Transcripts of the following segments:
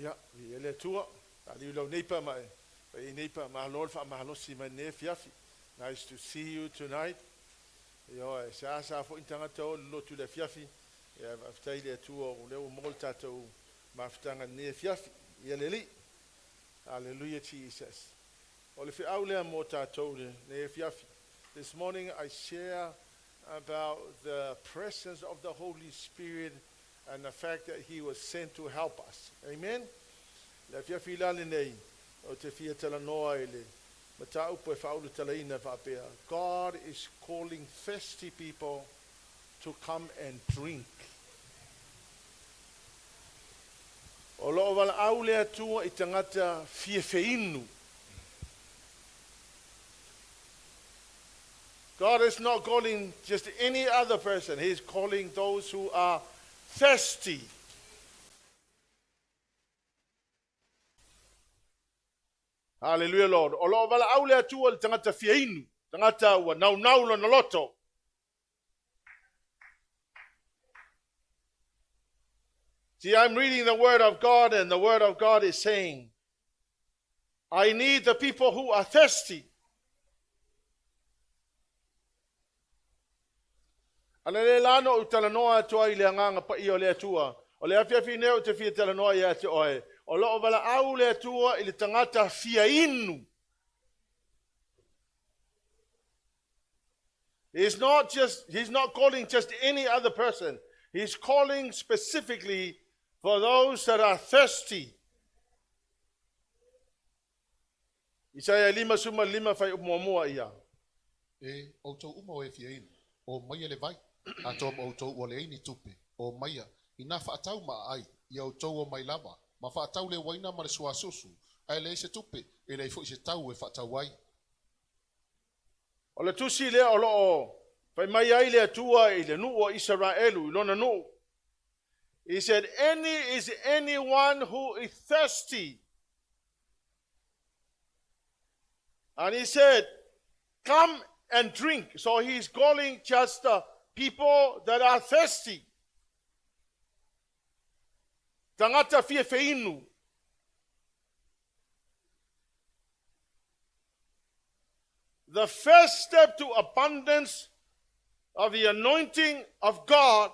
Ya, ele tua. Ali lo neipa mai. Ei neipa malol fa malosi mai ne fiafi. Nice to see you tonight. Yo, sa fo intanga to lo tu le fiafi. Ya, after ile tua o le molta to maftanga ne fiafi. Yeleli. Hallelujah Jesus. Ole fi aule mota to ne fiafi. This morning I share about the presence of the Holy Spirit and the fact that he was sent to help us. Amen. La fiafi la nei o te fia tala noa ele. Mata upo e faulu tala ina whapea. God is calling thirsty people to come and drink. O loo wala aule atua I tangata fia feinu. God is not calling just any other person. He is calling those who are thirsty. Hallelujah, Lord. O loo wala aule atua tangata fia inu. Tangata wa nau lo noloto. See, I'm reading the Word of God, and the Word of God is saying, I need the people who are thirsty. Ala le lano o talanoa toa I le anganga pa I o le atua. O le afia fi neo te fia talanoa ia te oe. O loo wala au le atua I le tangata fia inu. He's not calling just any other person. He's calling specifically for those that are thirsty. Isaia 5:5 fai umuamua ia. E o tau uma e fia inu. O maia le vai. A tō o tau o le eini tupe. O maia. Ina whaatau ma ai. Ia o tau o mai lava. Ma whaatau le waina ma le sua susu. Ai le se tupe. E le fo se tau e whaatau ai. O le tusi le o loo. Fai mai ai le atua I le nuu o Israelu. I lona nuu. He said, is anyone who is thirsty? And he said, come and drink. So he's calling just people that are thirsty. Tangata fia feinu. The first step to abundance of the anointing of God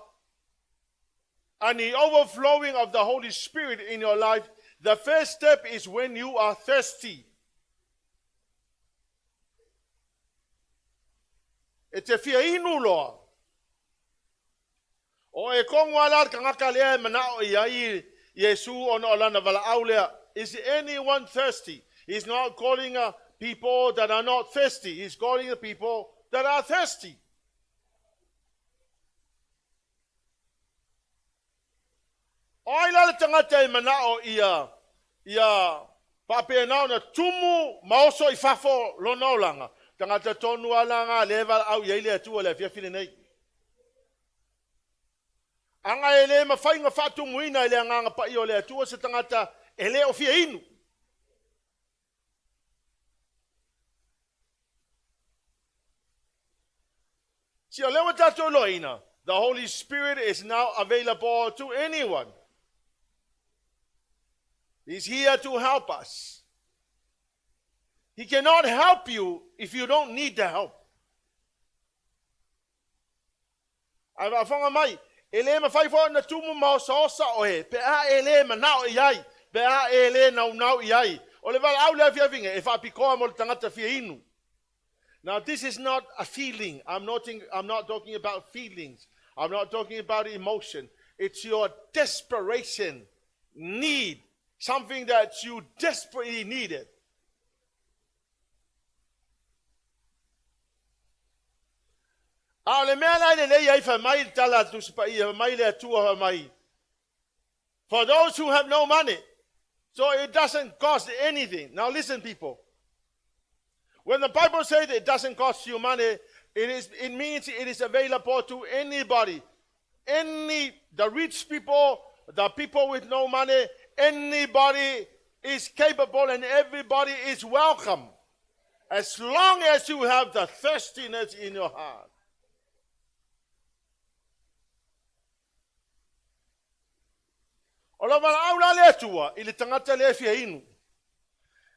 and the overflowing of the Holy Spirit in your life, the first step is when you are thirsty. E te fia inu loa. O e kongwala kangaka lea manao I Yesu ono alana vala aulea. Is anyone thirsty? He's not calling people that are not thirsty. He's calling the people that are thirsty. Oila le tangata I manao ia pape nao na tumu maoso I fafo lo naulanga. Tangata tonu alanga level au yeile atua le fiafile nei. Anga ele mawhainga whatu muina ele anganga pa I o le atua se tangata ele o fia inu. Si o lewa tato loina, the Holy Spirit is now available to anyone. He's here to help us. He cannot help you if you don't need the help. Ai whanga mai, ele ma whaifo na tumu mao saosa o he, pe a ele ma nao iai, pe a ele nau iai. O le wala au lea fia vinga, e whapikoa mo le tangata fia inu. Now this is not a feeling. I'm not talking about feelings. I'm not talking about emotion. It's your desperation, need, something that you desperately needed. For those who have no money, so it doesn't cost anything. Now listen, people. When the Bible says it doesn't cost you money, it means it is available to anybody. The rich people, the people with no money, anybody is capable and everybody is welcome. As long as you have the thirstiness in your heart. O la wala aula le tua, ili tangata le fia inu.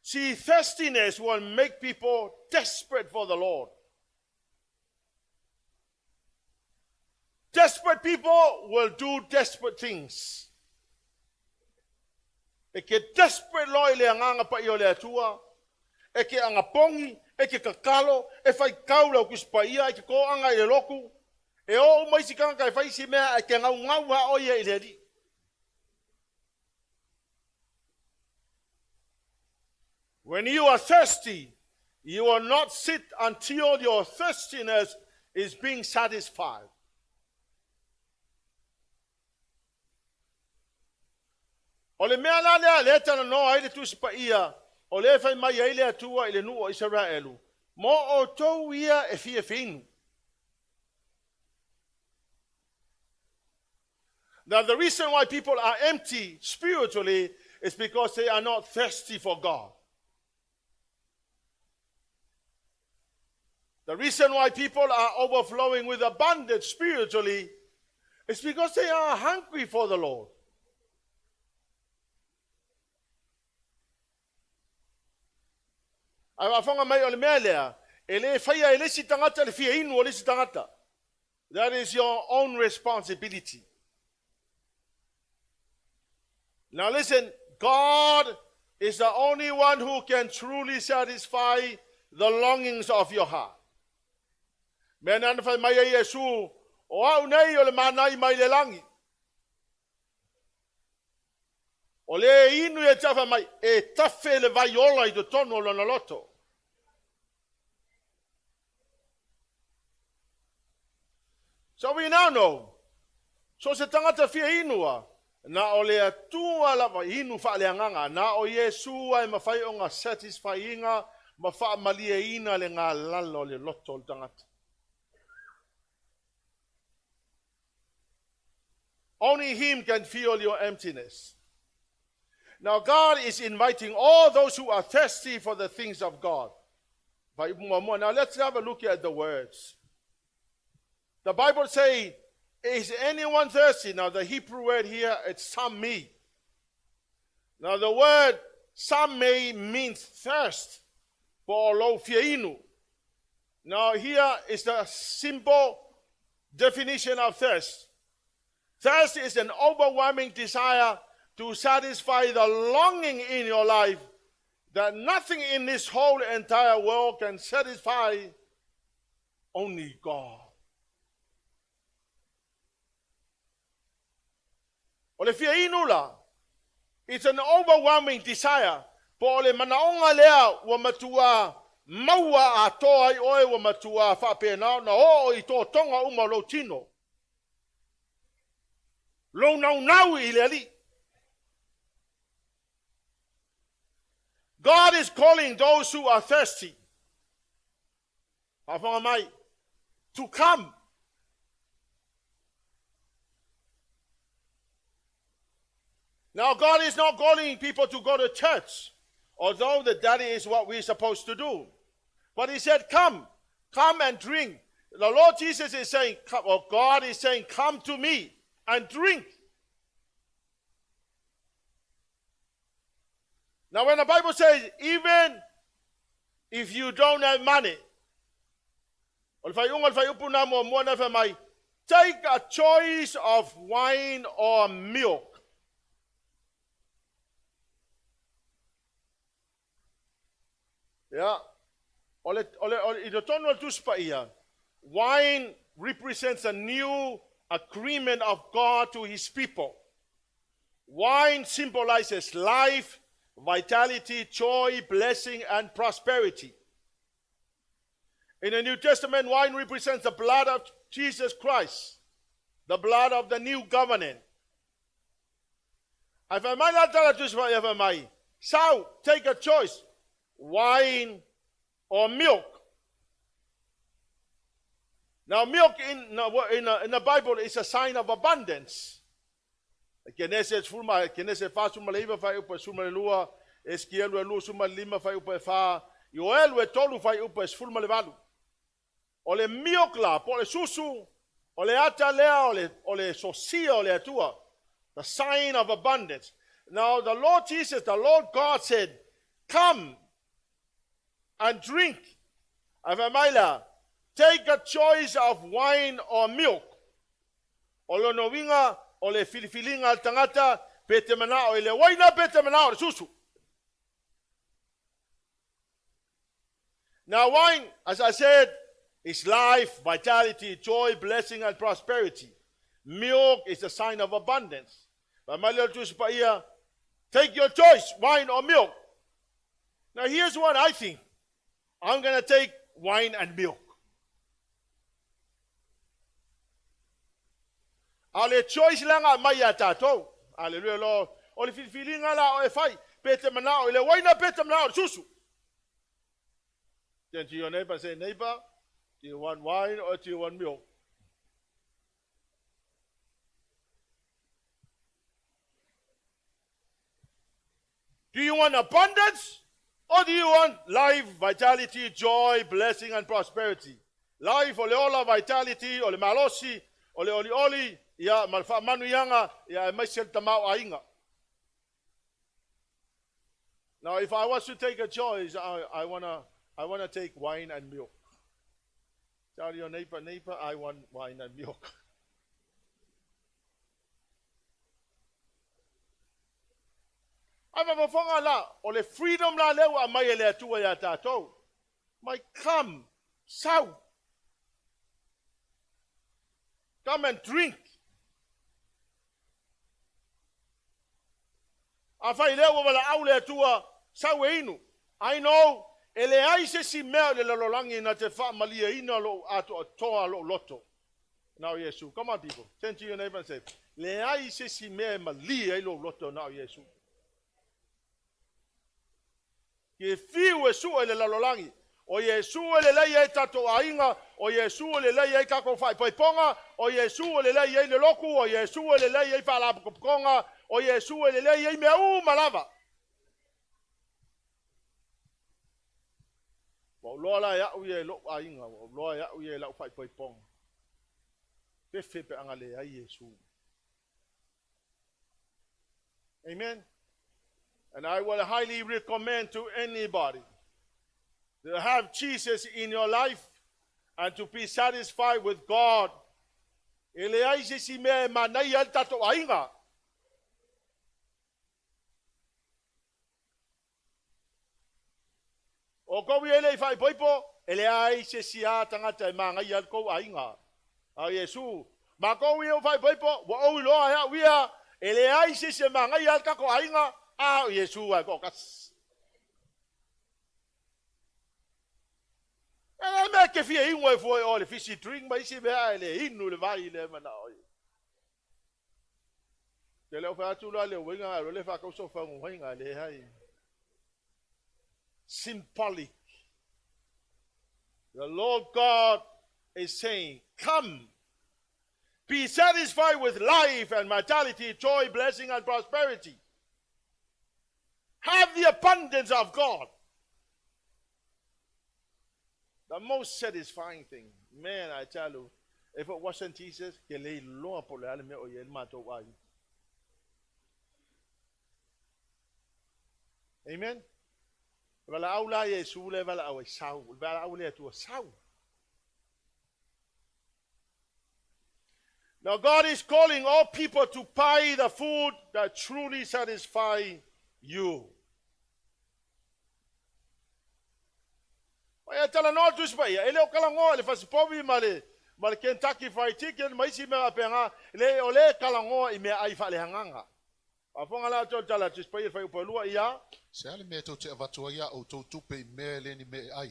See, thirstiness will make people desperate for the Lord. Desperate people will do desperate things. Eke desperate loi le anganga pa io le atua. Eke angapongi, eke kakalo, e fai kaula o kuspaia, eke ko anga i loku. E o maisi kanga e fai si mea, eke ngau ha oia i le di. When you are thirsty, you will not sit until your thirstiness is being satisfied. O le mea la lea le tana no ai le tusi pa ia, o le fai mai ai le atua i le nu o Israelu. Mo o tou ia e fia finu. Now the reason why people are empty spiritually is because they are not thirsty for God. The reason why people are overflowing with abundance spiritually is because they are hungry for the Lord. Ai wafonga mai o le mea lea, e le whaia e lesi tangata le fia inu o lesi tangata. That is your own responsibility. Now listen, God is the only one who can truly satisfy the longings of your heart. Mea nana whai mai e Yesu, o au nei o le manai mai le langi. O le inu e tafa mai, e tafe le vai ola i to tono o lana loto. So we now know, so se tangata fia inua, na o le atua lava inu wha le anganga, na o Yesu ai mawhai o ngā satisfyinga, mawha malia ina le ngā lalo le loto le tangata. Only Him can fill your emptiness. Now God is inviting all those who are thirsty for the things of God. Now let's have a look at the words. The Bible says, is anyone thirsty? Now the Hebrew word here, it's sammi. Now the word sammi means thirst. For lo fiainu. Now here is the simple definition of thirst. Thirst is an overwhelming desire to satisfy the longing in your life that nothing in this whole entire world can satisfy, only God. O le fia inula, it's an overwhelming desire. Po le manaonga lea wa matua maua a toa i oe wa matua whapena na o i tō tonga uma lo tino. Lo nau i le ali. God is calling those who are thirsty, to come. Now, God is not calling people to go to church, although that is what we're supposed to do. But He said, come and drink. The Lord Jesus is saying, or God is saying, come to me and drink. Now, when the Bible says, even if you don't have money, take a choice of wine or milk. Yeah. Wine represents a new agreement of God to His people. Wine symbolizes life, vitality, joy, blessing, and prosperity. In the New Testament, wine represents the blood of Jesus Christ, the blood of the new covenant. So, take a choice, wine or milk. Now, milk in the Bible is a sign of abundance. Kenese fulma kenese fa suma leiva fa upa suma lua eskielu lu suma lima fa upa fa yoel we tolu fa upa fulma levalu ole miokla po le susu ole ata lea ole sosia ole atua The sign of abundance. Now the Lord Jesus, the Lord God said, come and drink. Avamaila, take a choice of wine or milk. Olo no winga, ole filifilinga tangata, pete manao, ile waina pete manao, susu. Now wine, as I said, is life, vitality, joy, blessing, and prosperity. Milk is a sign of abundance. But my little juice here, take your choice, wine or milk. Now here's what I think. I'm going to take wine and milk. Ale choice lang maya tato. Hallelujah, Lord. Ole feeling ala o fai. Pete manao, ile wine na pete manao, susu. Then to your neighbor say, neighbor, do you want wine or do you want milk? Do you want abundance or do you want life, vitality, joy, blessing, and prosperity? Life, ole ola vitality, ole malosi, ole oli, ya malfa manu yanga, ya maisel tamau ainga. Now, if I was to take a choice, I wanna take wine and milk. Tell your neighbor, I want wine and milk. Ama mafonga la, ole freedom la lewa mayele tuwa ya tato. My come, sau. Come and drink. Afai lewa wala aule tuwa sau inu. I know, ele aise si mea le lolangi na te fa malia ina lo ato toa lo loto. Now Yesu, come on people, turn to your neighbor and say, le aise si mea malia lo loto now Yesu. Ke fiu su ele lolangi. O Yesu ele le tato ainga, o Yesu ele le kako fai poiponga, o Yesu ele le loku, o Yesu ele le fala konga, o Yesu ele le meu malava. Wa lola ya uye lo ainga, wa lola ya uye la fai poiponga. Ke fepe angale ya Yesu. Amen. And I will highly recommend to anybody to have Jesus in your life and to be satisfied with God. Ele aise si me manai al tato ainga. O ko ele fai poipo, ele aise si a tangata mangai al ko ainga. A Yesu, ma ko wi fai poipo, wa o lo ya wi ele aise si mangai al ka ko ainga. Ah, Yesu ay ko kas. Me ke fie inwe fo o le fisi drink ba isi be ale inu le vai le mana o. Ke le fa tu le winga le fa ko so fa winga le hai. Symbolic. The Lord God is saying, come, be satisfied with life and vitality, joy, blessing, and prosperity. Have the abundance of God. The most satisfying thing. Man, I tell you, if it wasn't Jesus, amen. Now God is calling all people to buy the food that truly satisfies you. Ay tala no dus ba ya ele kala ngo le fasi povi male Kentucky Fried Chicken mai si me apenga le ole kala ngo I me ai fa le hanganga afonga la to tala dus pa fa upolua ia se ale me to te avatu ia o to tupe me le ni me ai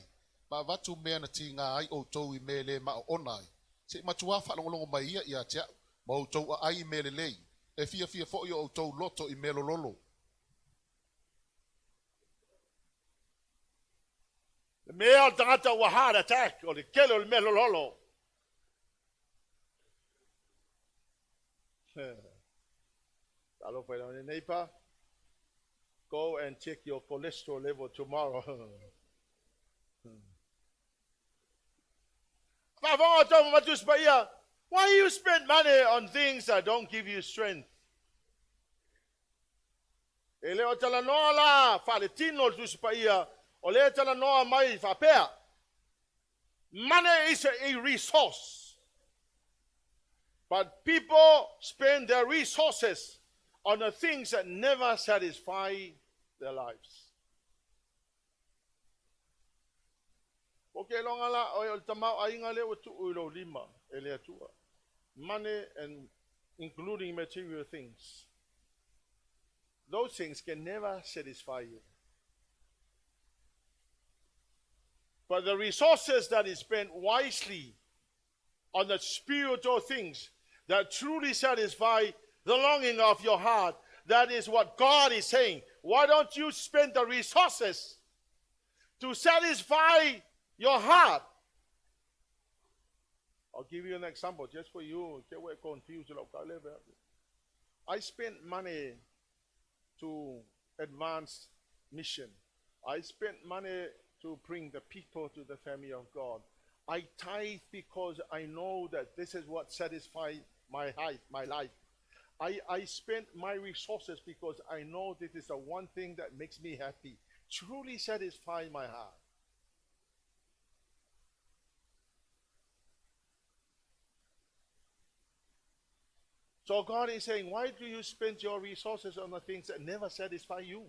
ma vatu me na tinga ai o to I me le ma onai se matua fa longo mai ia tia ma o to ai me le e fia fo o to loto I me lolo. The male tangata wa heart attack or the kelo melololo. Hello, my neighbor. Go and check your cholesterol level tomorrow. Why you spend money on things that don't give you strength? E leo tala noa la, whale tino tusi pa ia, o leo tala noa mai whapea. Money is a resource. But people spend their resources on the things that never satisfy their lives. Okay, longa la, o tamau ainga leo tu ulo lima, e lea tua. Money and including material things. Those things can never satisfy you. But the resources that is spent wisely on the spiritual things that truly satisfy the longing of your heart, that is what God is saying. Why don't you spend the resources to satisfy your heart? I'll give you an example just for you. We're confused. I spent money to advance mission. I spent money to bring the people to the family of God. I tithe because I know that this is what satisfies my life. I spent my resources because I know this is the one thing that makes me happy, truly satisfy my heart. So God is saying, why do you spend your resources on the things that never satisfy you?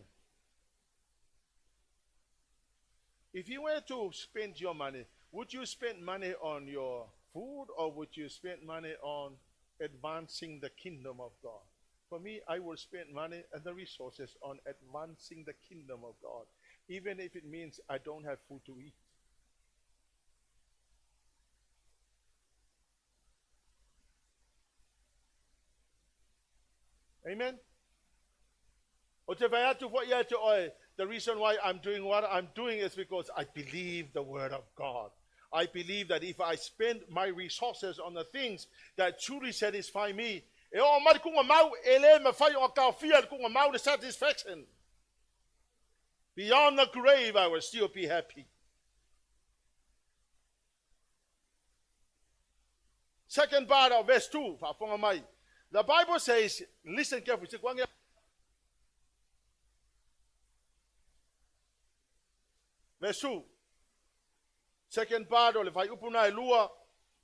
If you were to spend your money, would you spend money on your food or would you spend money on advancing the kingdom of God? For me, I will spend money and the resources on advancing the kingdom of God, even if it means I don't have food to eat. Amen? The reason why I'm doing what I'm doing is because I believe the word of God. I believe that if I spend my resources on the things that truly satisfy me, the satisfaction. Beyond the grave, I will still be happy. Second part of verse 2. The Bible says, listen carefully. Verse 2. Second part, o le fai upuna e lua,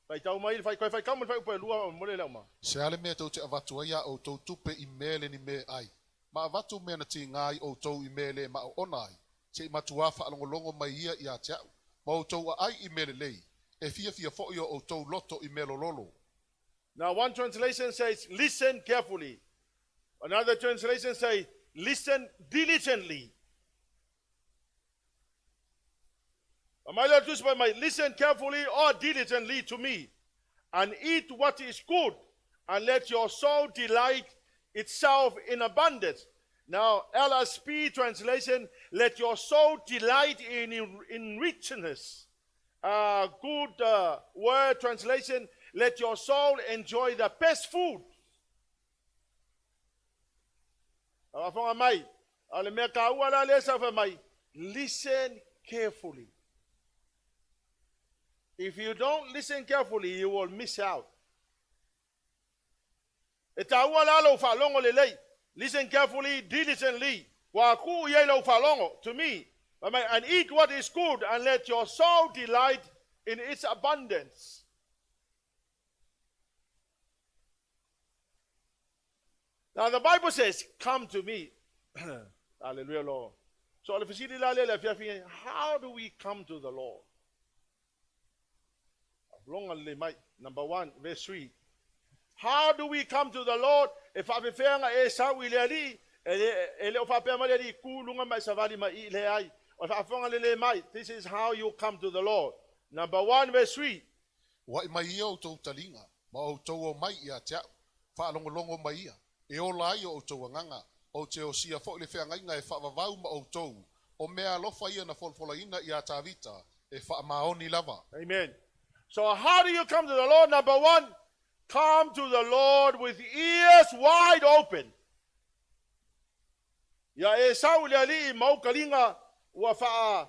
Faitau mai, fai kamu fai upa e lua, mole leo ma. Se ale mea tau te avatu ia o tau tupe I mele ni me ai. Ma avatu mea na ti ngai o tau I mele ma o onai. Se matuafa alongolongo mai ia I a teau. Ma o tau ai I mele lei. E fia fo yo o tau loto I melo lolo. Now one translation says, listen carefully. Another translation says, listen diligently. Listen carefully or diligently to me, and eat what is good, and let your soul delight itself in abundance. Now, LSP translation, let your soul delight in richness. Good word translation, let your soul enjoy the best food. Listen carefully. If you don't listen carefully, you will miss out. Listen carefully, diligently. To me. And eat what is good, and let your soul delight in its abundance. Now the Bible says, come to me. Hallelujah, Lord. So how do we come to the Lord? Number 1, verse 3. How do we come to the Lord? If I this is how you come to the Lord. Number 1, verse 3. Wa I mai ia o tau talinga. Ma o tau o mai ia teau. Wha longo mai ia. E o lai o tau anganga. O te o sia fo le whenga inga e wha ma o tau. O mea lofa ia na folfola ina ia tavita. E wha maoni lava. Amen. So how do you come to the Lord? Number 1, come to the Lord with ears wide open. Ya e sau le ali mau kalinga ua faa.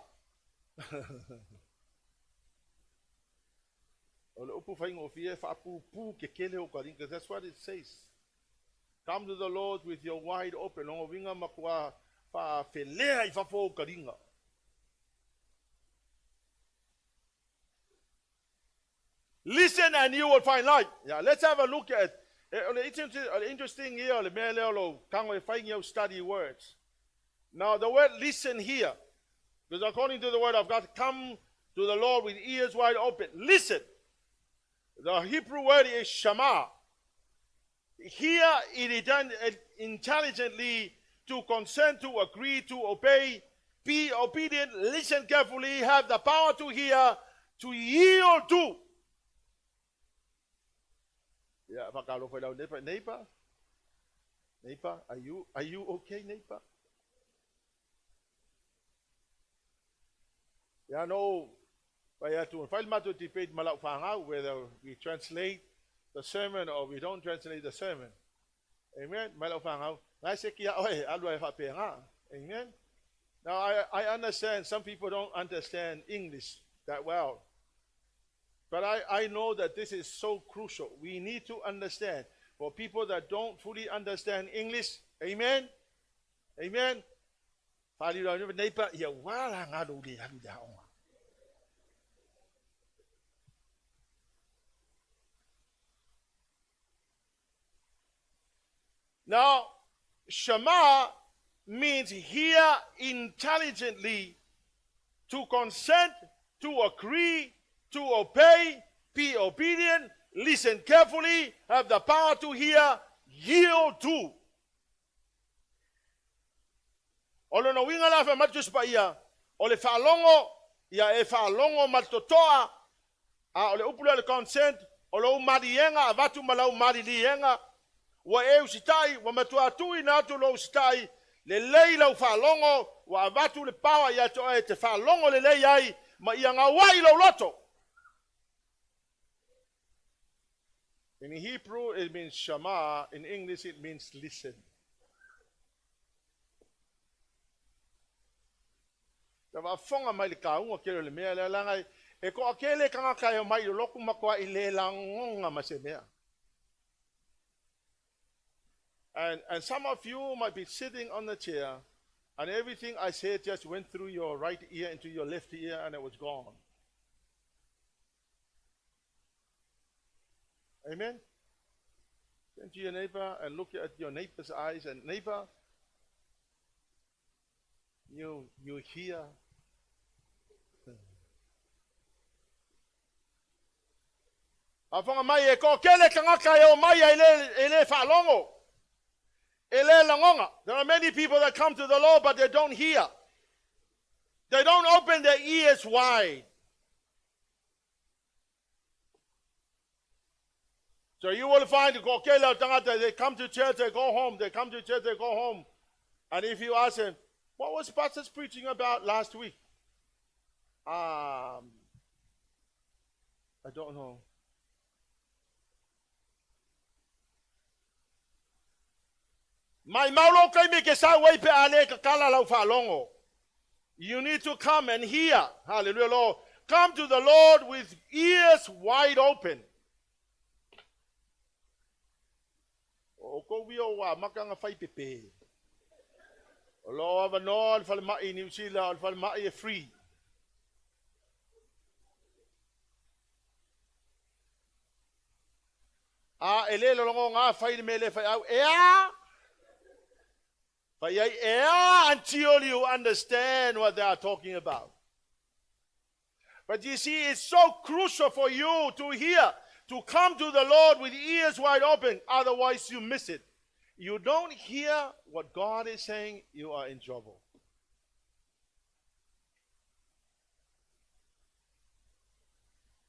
O le upu whaingo fie faa pu ke kele o kalinga. That's what it says. Come to the Lord with your wide open. Longo winga makua fa felea I fafo karinga. Listen and you will find life. Yeah, let's have a look at it's interesting here. Study words. Now the word listen here, because according to the word of God, come to the Lord with ears wide open. Listen. The Hebrew word is shama. Here it is done intelligently, to consent, to agree, to obey, be obedient, listen carefully, have the power to hear, to yield to. Yeah, neighbor, are you okay, neighbor? Yeah, no. To debate whether we translate the sermon or we don't translate the sermon. Amen. Amen. Now I understand some people don't understand English that well. But I know that this is so crucial. We need to understand. For people that don't fully understand English, amen? Amen? Now, Shema means hear intelligently, to consent, to agree, to obey, be obedient, listen carefully, have the power to hear, yield to. Olo no winga la fa matus pa ia, ole fa longo, ia e fa longo matotoa, a ole upula le consent, ole umadienga, avatu malau madilienga, wa e usitai, wa matua tui na tu lo usitai, le leila fa longo, wa avatu le power ia to e te fa longo le lei ai, ma ia nga wai lo loto. In Hebrew, it means Shema. In English, it means listen. Tava fonga mai le kaunga kero le mea le langai. E ko akele kanga kaya mai lo loku makwa I le langonga masemea. And some of you might be sitting on the chair, and everything I said just went through your right ear into your left ear, and it was gone. Amen? Turn to your neighbor and look at your neighbor's eyes, and neighbor, you hear. Afonga mai e ko kele kanga kayo mai ele fa longo. Ele langonga. There are many people that come to the Lord, but they don't hear. They don't open their ears wide. So you will find they come to church, they go home. They come to church, they go home. And if you ask them, what was Pastor preaching about last week? I don't know. You need to come and hear. Hallelujah, Lord. Come to the Lord with ears wide open. O ko wio wa makanga fai pepe. O lo ava no al fal mai New Zealand al fal mai free. Ele lo ngo nga fai mele fai au ea. Fai ea until you understand what they are talking about. But you see, it's so crucial for you to hear, to come to the Lord with ears wide open. Otherwise, you miss it. You don't hear what God is saying, you are in trouble.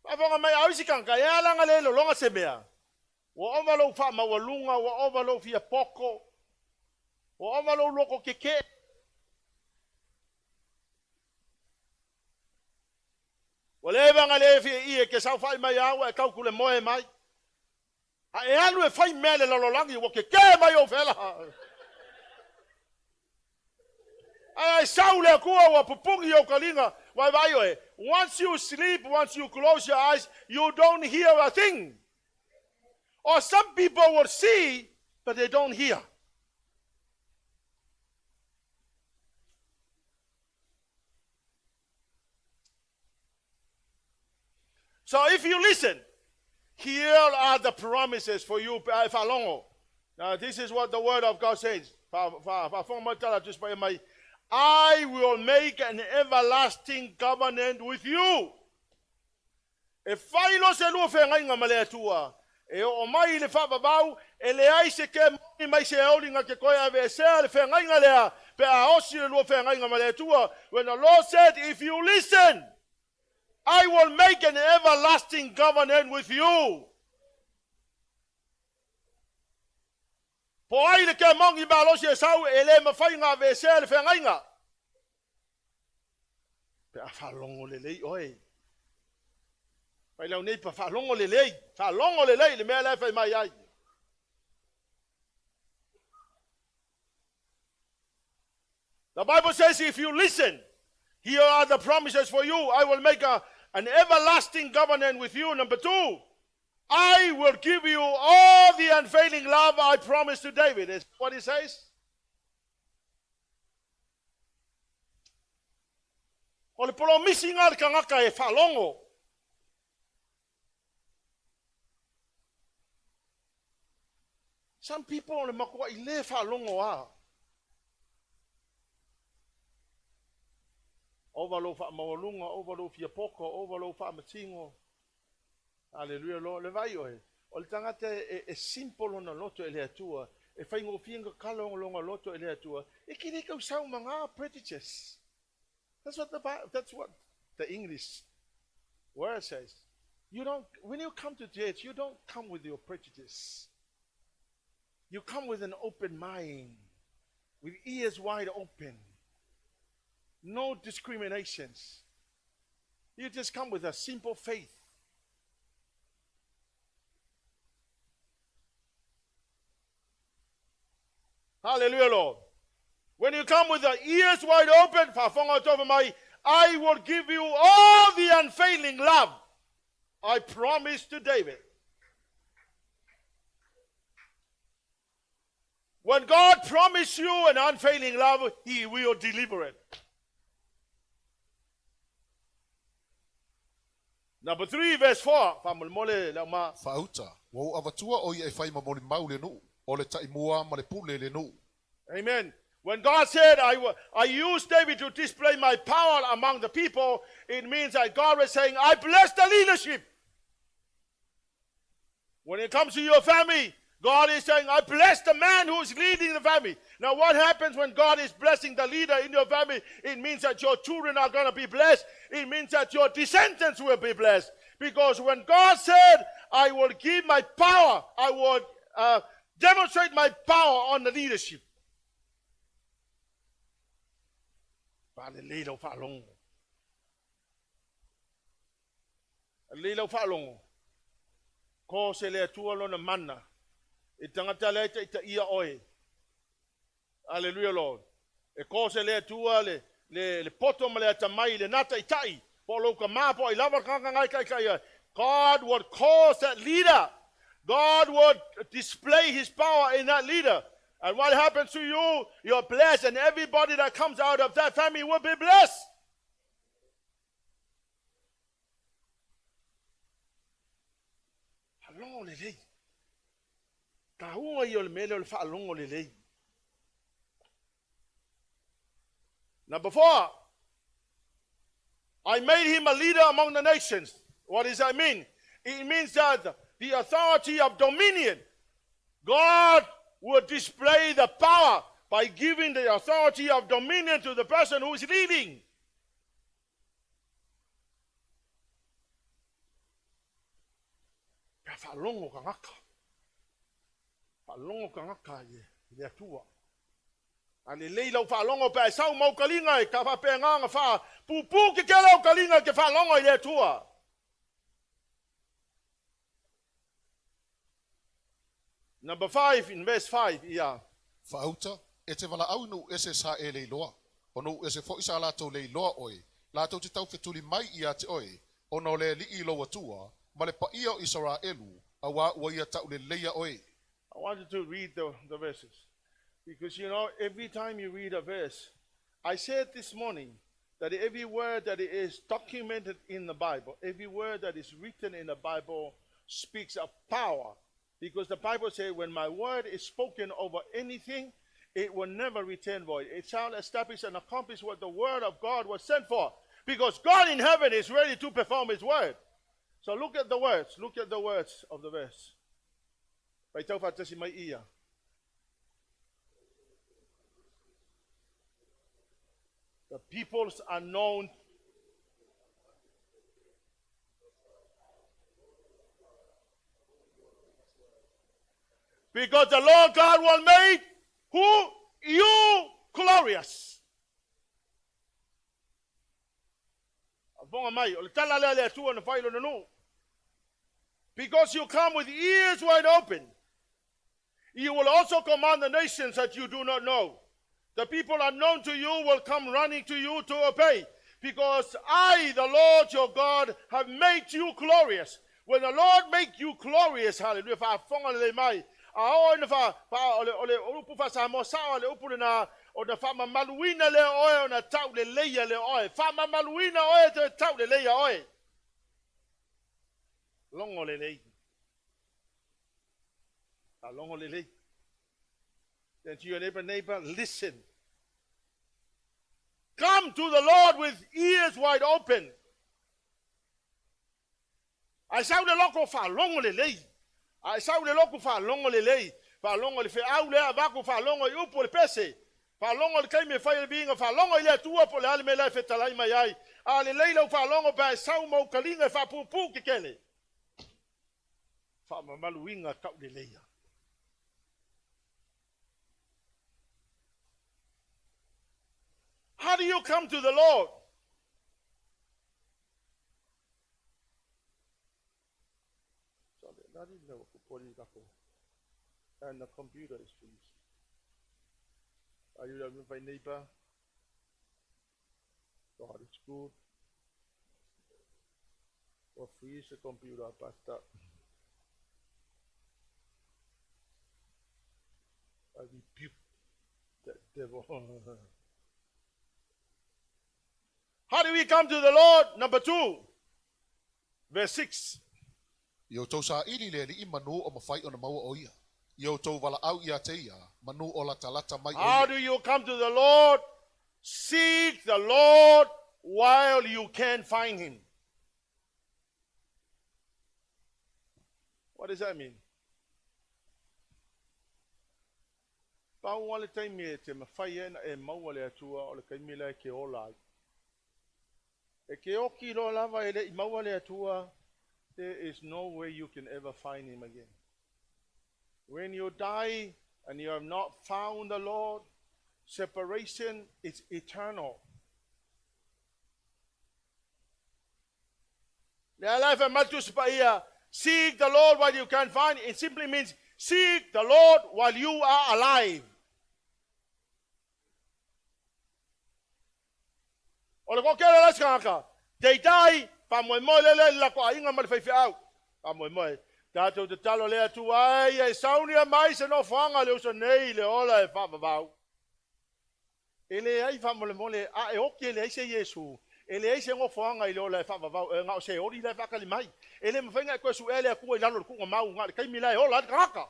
Afanga mai ausi kan kaya lang alelo longa semea. Wa ovalo fa mawalunga wa ovalo fia poko. Wa ovalo loko keke. Whatever ngale fi ie ke sa fai mai awa ka kule moe mai. A e alu e fai mele lo langi wo ke mai o fela. Ai saule ko wa pupungi o kalinga wa vai o. Once you sleep, once you close your eyes, you don't hear a thing. Or some people will see, but they don't hear. So if you listen, here are the promises for you. Now this is what the word of God says. I will make an everlasting covenant with you. If I se lu fe ngai ngamale tua, e o mai le fa babau, e le ai se ke mai se olinga ke koia ve se le fe ngai ngalea, pe a osi le lu fe ngai ngamale tua. When the Lord said, if you listen, I will make an everlasting covenant with you. Po ai le ke mongi ba lo se sau e le mafai nga ve se le fe ngai nga. Pe a fa longo le lei oi. Pai lau nei pa fa longo le lei le mea le fai mai ai. The Bible says if you listen, here are the promises for you. I will make an everlasting covenant with you. Number 2, I will give you all the unfailing love I promised to David. Is what he says? O le polo misinga ka ngaka e fa longo. Some people on the makua I le fa longo a. Ovalo fa mawalunga, ovalo fia poko, ovalo fa matingo. Hallelujah, Lord. Le vai oe. O le tangata e simple ona loto ele atua. E fai ngo fienga kalonga longa loto ele atua. E kire kau sau manga prejudice. That's what the English word says. You don't, when you come to church, you don't come with your prejudice. You come with an open mind, with ears wide open. No discriminations. You just come with a simple faith. Hallelujah, Lord. When you come with the ears wide open, I will give you all the unfailing love I promised to David. When God promised you an unfailing love, He will deliver it. Number 3, verse 4. Fauta, wo avatua o ye fai mamoli maule no, o le taimua ma le pule le no. Amen. When God said, I used David to display my power among the people, it means that God was saying, I bless the leadership. When it comes to your family, God is saying, I bless the man who is leading the family. Now what happens when God is blessing the leader in your family? It means that your children are going to be blessed. It means that your descendants will be blessed. Because when God said, I will give my power, I will demonstrate my power on the leadership. Lilo falongo. Ko se le tua lona mana. I tangata le te ita ia oe. Hallelujah, Lord. E ko se le tua le poto ma le atamai le nata itai. Po loka mapo I lava kanga ngai kai. God would cause that leader. God would display His power in that leader. And what happens to you, you're blessed, and everybody that comes out of that family will be blessed. Alongo lelei. Kahunga yo le mele le fa alongo lelei. Number 4, I made him a leader among the nations. What does that mean? It means that the authority of dominion, God will display the power by giving the authority of dominion to the person who is leading. Falongo kangaka. Falongo kangaka ye atua. Ale leila falongo pa sau mau kalinga ka fa penga fa pupu ke kelo kalinga ke falongo ye atua. Number 5, in verse 5, yeah. Fauta, e te wala au no ese sa e leiloa. O no ese fo isa lato leiloa oi. Lato te tau fetuli mai ia te oi. O no le li ilo atua, ma le pa ia o Israelu, a wa ia tau le leia oi. I wanted to read the verses. Because, every time you read a verse, I said this morning that every word that is documented in the Bible, every word that is written in the Bible speaks of power. Because the Bible says, when my word is spoken over anything, it will never return void. It shall establish and accomplish what the word of God was sent for. Because God in heaven is ready to perform his word. So look at the words. Look at the words of the verse. Faitau fatasi mai ia. The peoples are known. Because the Lord God will make who? You glorious. Because you come with ears wide open. You will also command the nations that you do not know. The people unknown to you will come running to you to obey. Because I, the Lord your God, have made you glorious. When the Lord make you glorious, hallelujah, o na wha mamaluina le oe o na tau le leia le oe. Wha mamaluina oe te tau le leia oe. Longo le lei. Longo le lei. Then to your neighbor, listen. Come to the Lord with ears wide open. I saw the local fa longo le lei. I saw the local fa longo le lei. Fa longo le fe au le abaku fa longo i upo le pese. Fa longo le kai me fai le binga fa longo ile tua po le ale me lai fe talai mai ai. A le leila fa longo pa sau mo kalinga fa pupu ke kele. Fa mamaluinga kau le leia. How do you come to the Lord? And the computer is finished. Are you with my neighbor? God is good. Or freeze the computer, Pastor. I rebuke that devil. How do we come to the Lord? Number 2, verse 6. Yo tau sa ili le li manu o mawhai o na maua o ia. Yo tau wala au ia te ia, manu o la talata mai o ia. How do you come to the Lord? Seek the Lord while you can find him. What does that mean? Pau wale taimi e te mawhai e mauale atua o le kaimila e ke olai. E ke oki lo lava e le I mauale atua, there is no way you can ever find him again. When you die and you have not found the Lord, separation is eternal. Seek the Lord while you can find. It simply means seek the Lord while you are alive. They die. Tātou te talo lea tu ai, e saunia mai se no whanga leo sa nei le ola e whapapau. E le ai whamole mole, a e oki e le eise Yesu, e le eise ngo whanga I le ola e whapapau, e ngao se ori le whakali mai. E le mwhenga e koe su ele a kua I lalo le kunga mau, ngā le kaimi lai ola, ka haka.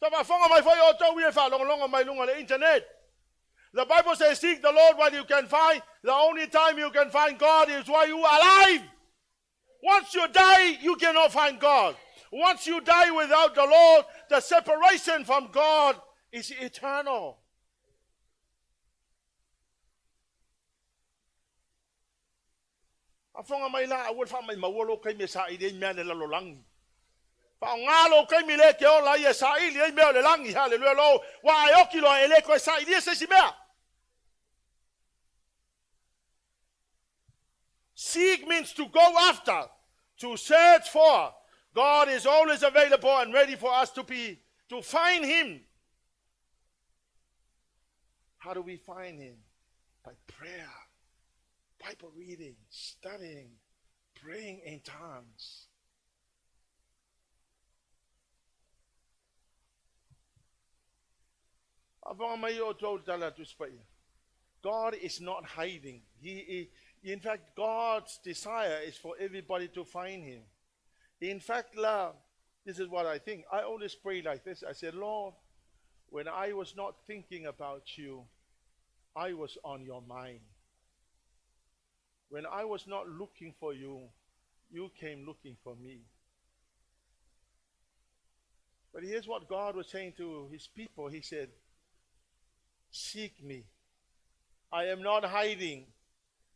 Tā whanga mai whai o tau I e whalonga mai lunga le internet. The Bible says, seek the Lord while you can find. The only time you can find God is while you are alive. Once you die, you cannot find God. Once you die without the Lord, the separation from God is eternal. Afonga mai la awol fa mai mawolo kai me sa ide me le lolangi. Fa ngalo kai me le ke ola ye sa ile me le langi hallelujah lo wa ayoki lo ele ko sa ide se simea. Seek means to go after, to search for. God is always available and ready for us to find him. How do we find him? By prayer, Bible reading, studying, praying in tongues. God is not hiding. In fact, God's desire is for everybody to find Him. In fact, this is what I think. I always pray like this. I said, Lord, when I was not thinking about you, I was on your mind. When I was not looking for you, you came looking for me. But here's what God was saying to His people. He said, seek me. I am not hiding.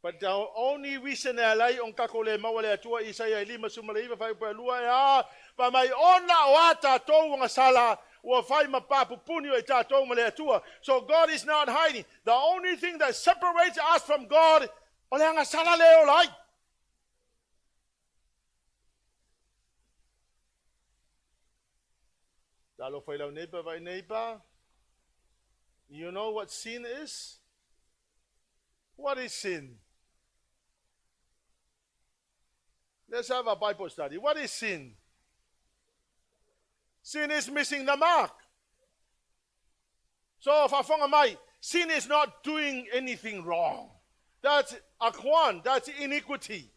But the only reason I lie on kakole mawale atua Isaia 5:5 ya pa mai ona wata to nga sala wa fai mapapupuni o tatou male atua. So God is not hiding. The only thing that separates us from God ole nga sala leo lai. Dalo fai lau neighbor vai neighbor. You know what sin is? What is sin? Let's have a Bible study. What is sin? Sin is missing the mark. So, sin is not doing anything wrong. That's akwan, that's iniquity.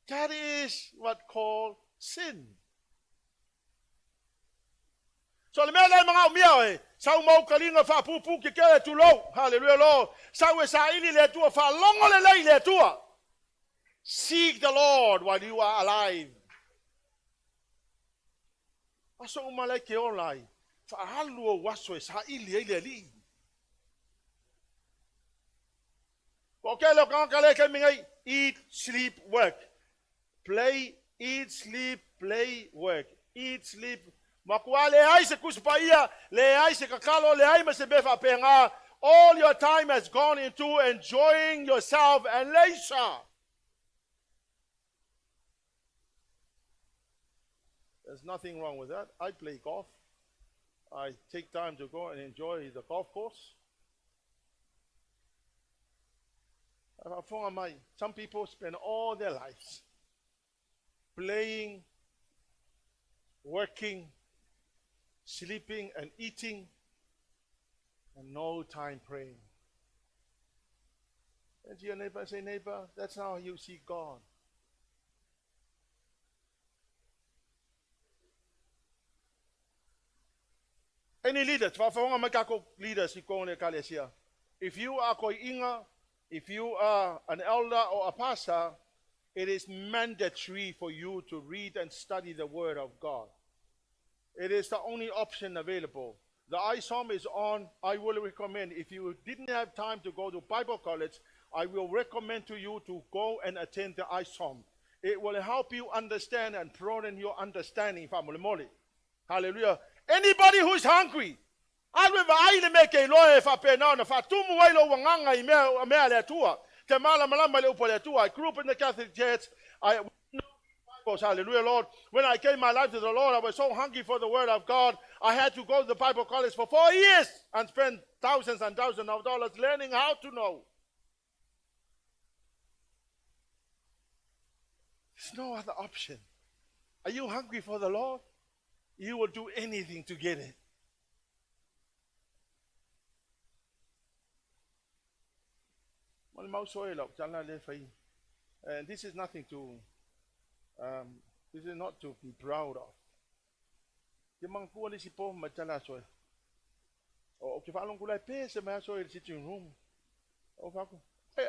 That is what called sin. So le mele mga umia sa umau kalinga fa pupu ke kele tulo. Hallelujah Lord. Sa we sa ili le tua fa longo le lai le tua. Seek the Lord while you are alive. Aso umale ke olai. Fa halu waso sa ili ile li. Kokelo kan kale ke mingai eat, sleep, work. Play, eat, sleep, play, work. Eat, sleep. Makuale ai se kuspaia, le ai se kakalo, le ai se befa penga. All your time has gone into enjoying yourself and leisure. There's nothing wrong with that. I play golf. I take time to go and enjoy the golf course. Some people spend all their lives playing, working, sleeping and eating, and no time praying. And to your neighbor, say, neighbor, that's how you see God. Any leaders, if you are koinga, if you are an elder or a pastor, it is mandatory for you to read and study the Word of God. It is the only option available. The ISOM is on. I will recommend, if you didn't have time to go to Bible college, I will recommend to you to go and attend the ISOM. It will help you understand and broaden your understanding. Hallelujah. Anybody who is hungry, I grew up in the Catholic Church. Hallelujah, Lord. When I gave my life to the Lord, I was so hungry for the Word of God. I had to go to the Bible college for 4 years and spend thousands and thousands of dollars learning how to know. There's no other option. Are you hungry for the Lord? You will do anything to get it. And this is nothing to, this is not to be proud of. Why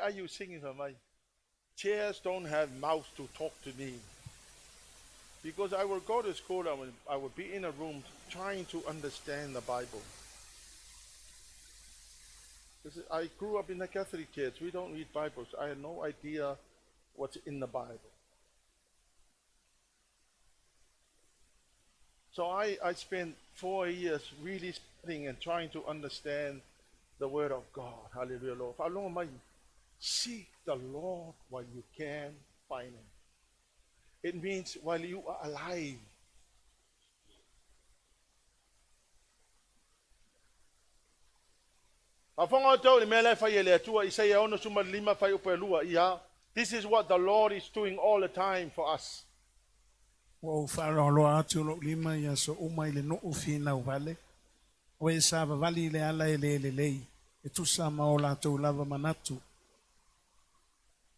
are you singing for me? Chairs don't have mouths to talk to me. Because I will go to school and I will be in a room trying to understand the Bible. I grew up in the Catholic Church. We don't read Bibles. I had no idea what's in the Bible. So I spent 4 years really studying and trying to understand the Word of God. Hallelujah, Lord. Seek the Lord while you can find Him. It means while you are alive. Afonga tau ni mele fai ele atua Isaia 5:5 fai upelua ia This is what the Lord is doing all the time for us. O whaaroloa atu lo lima ia so uma i le no ufina uvale. O e sa vavali le ala e le lei. E tusa maola tau lava manatu.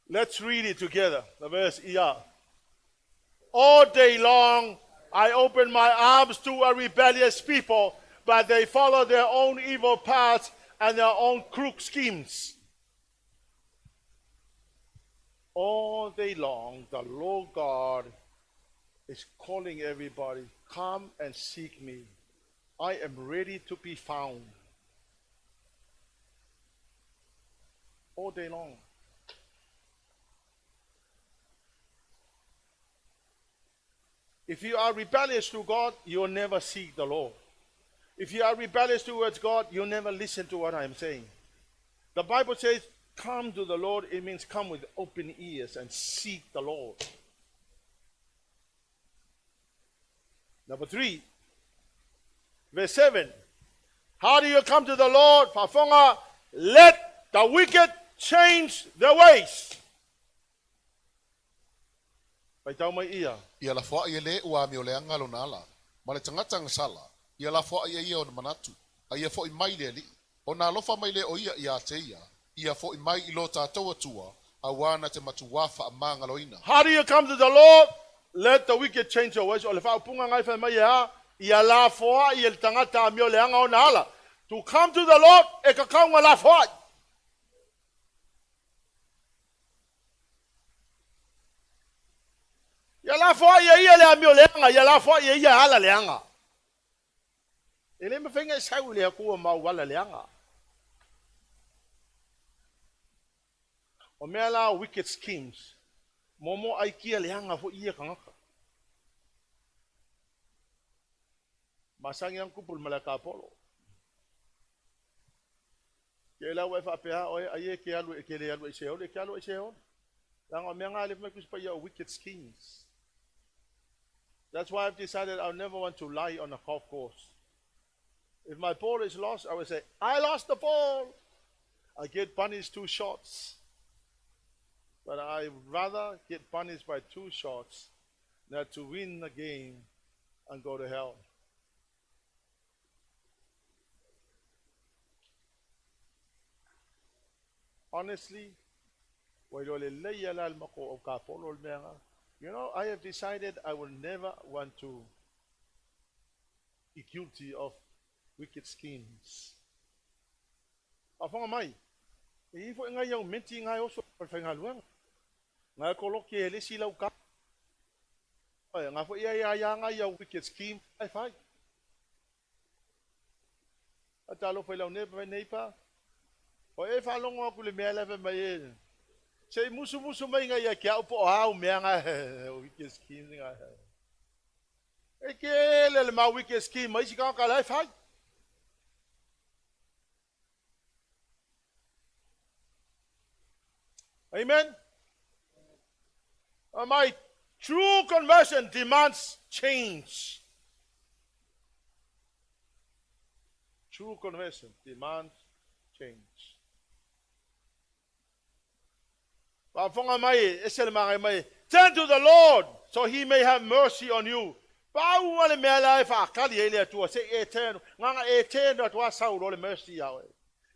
Let's read it together. The verse, yeah. All day long, I open my arms to a rebellious people, but they follow their own evil paths and their own crooked schemes. All day long, the Lord God is calling everybody, come and seek me. I am ready to be found. All day long. If you are rebellious to God, you'll never seek the Lord. If you are rebellious towards God, you'll never listen to what I'm saying. The Bible says, come to the Lord. It means come with open ears and seek the Lord. Number 3, verse 7. How do you come to the Lord? Fafonga, let the wicked change their ways. Faitau mai ia. Ia la foa ia le ua mi o le anga lo nala. Ma le tangata ngasala. Ia la foa ia ia o manatu. A ia foa i mai le li. O na lofa mai le o ia te ia. Ia foa i mai I lo tātou atua. A wana te matu wafa a manga loina. How do you come to the Lord? Let the wicked change their ways. O le wha upunga ngai wha mai ia. Ia la foa ia le tangata mi o le anga o nala. To come to the Lord, e ka kaunga la foa. Ia la foa ia le amio leanga, ia la foa ia ala leanga. Ele me whenga sau lea kua mau wala leanga. O mea la wicked schemes. Momo ai kia leanga fo ia kangaka. Masangi ang kupul malaka polo. Ke la wefa pea oe aie ke alu ke le alu se ole ke alu se ole. Langa mea nga le me kuspa ia wicked schemes. That's why I've decided I'll never want to lie on a golf course. If my ball is lost, I will say, I lost the ball. I get punished 2 shots. But I rather get punished by 2 shots than to win the game and go to hell. Honestly, you know, I have decided I will never want to be guilty of wicked schemes. Afanga mai, e fo nga yung menti nga yo so perfenga luang. Nga koloki ele sila uka. Ay nga fo iya nga yung wicked scheme ay fai. Atalo fa law nepa. O e fa longo ku le mela fa mai. Sei musu mai nga ia kia upo hau mea nga wicked scheme nga. E ke le ma wicked scheme mai si ka lai fai. Amen. My true conversion demands change. True conversion demands change. Turn to the Lord so he may have mercy on you.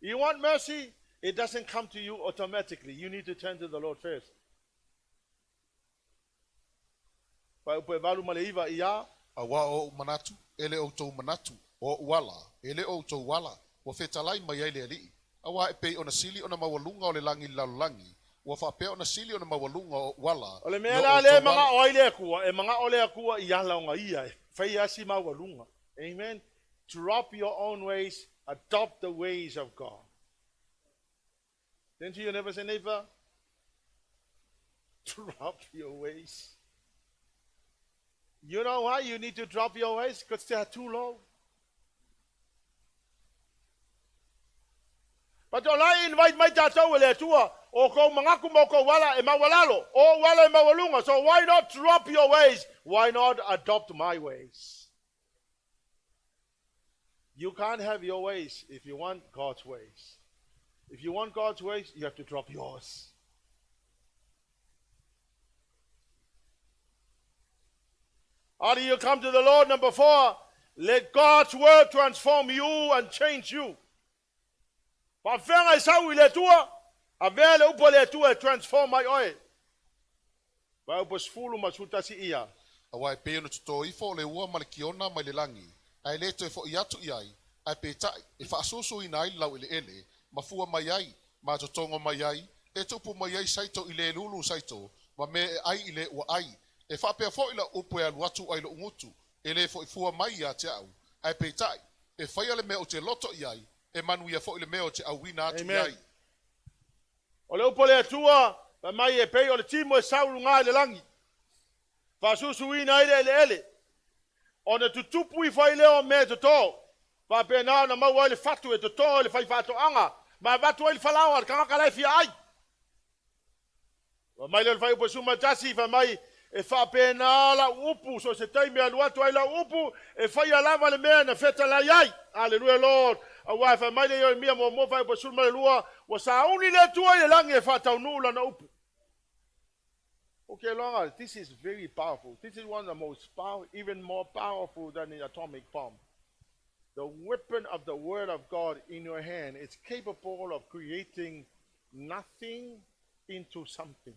You want mercy? It doesn't come to you automatically. You need to turn to the Lord first. Awa o manatu, ele o tau manatu, o wala, ele o tau wala, o fetalai mai ele ali. Awa e pei ona sili ona mawalunga o le langi lalulangi. Wa fa pe ona sili ona mawalunga wala. Ole me la le mga oile kua e mga ole kua ia launga ia. Fai asi mawalunga. Amen. Drop your own ways, adopt the ways of God. Didn't you never say neighbor? Drop your ways. You know why you need to drop your ways? Because they are too low. But when I invite my tatou le tua, o ko mangaku mo ko wala e mawalalo, o wala e mawalunga. So why not drop your ways? Why not adopt my ways? You can't have your ways if you want God's ways. If you want God's ways, you have to drop yours. How do you come to the Lord? Number 4, let God's word transform you and change you. Pafenga sa wile tua, avele upo le tua transform my oil. Ba upo sfulu masuta si ia. Awa e pe no tuto I fo le ua ma le kiona mai le langi. Ai le to fo I atu I ai. Ai pe tai e whaasoso I nai lau ele mafua mai ai, ma totongo mai ai, e tupu mai ai saito I le lulu saito, ma me e ai I le ua ai. E whapea fo I la upo e alu atu ai lo ungutu, e le fo I fua mai a te au. Ai pe tai, e whaia le mea o te loto I ai, e manu ia fo I le mea o te au wina atu I ai. O le upo le atua, pa mai e pei o le timo e sauru ngā le langi. Whasusu ina ele. O na tutupu I whai leo me te tō. Pa pe na mau ai le fatu e te tō le whai whato anga. Ma watu ai le whalawa, ka ngaka lai fia ai. Wa mai le whai upo suma tasi, fa mai e wha pe na la upu, so se taimi alu atu ai la upu, e whai alama le mea na feta lai ai. Hallelujah, Lord. A wai fa mai le yoi mia mo whai upo suma le lua, wa sa uni le tua I le langi e whatau nula na upu. Okay, Lord, this is very powerful. This is one of the most powerful, even more powerful than the atomic bomb. The weapon of the word of God in your hand is capable of creating nothing into something.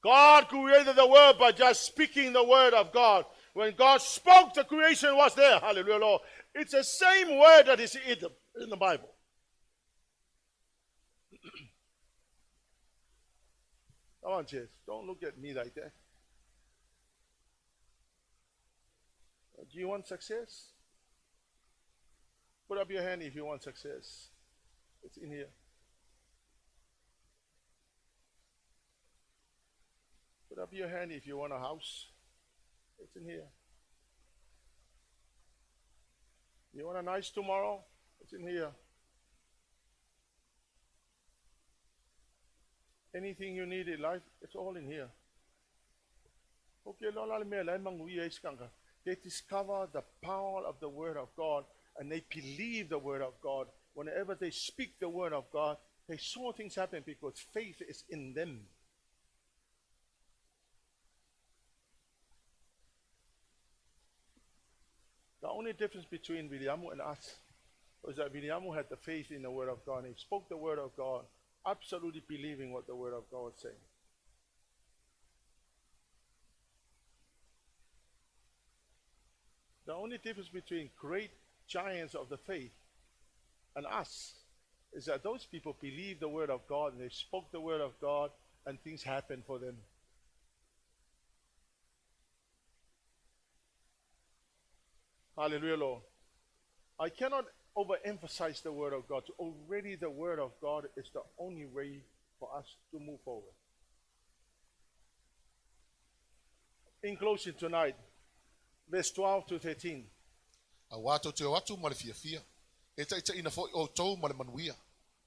God created the world by just speaking the word of God. When God spoke, the creation was there. Hallelujah, Lord. It's the same word that is in the Bible. Come on, Jess. Don't look at me like that. Do you want success? Put up your hand if you want success. It's in here. Put up your hand if you want a house. It's in here. You want a nice tomorrow? It's in here. Anything you need in life, it's all in here. Okay, they discover the power of the word of God and they believe the word of God. Whenever they speak the word of God, they saw things happen because faith is in them. The only difference between Williamu and us was that Williamu had the faith in the word of God and he spoke the word of God, absolutely believing what the word of God was saying. The only difference between great giants of the faith and us is that those people believed the word of God and they spoke the word of God and things happened for them. Hallelujah, Lord. I cannot overemphasize the word of God. Already the word of God is the only way for us to move forward. In closing tonight, verse 12 to 13. A wato te watu ma le fia. E ta ina fo o tou ma le manuia.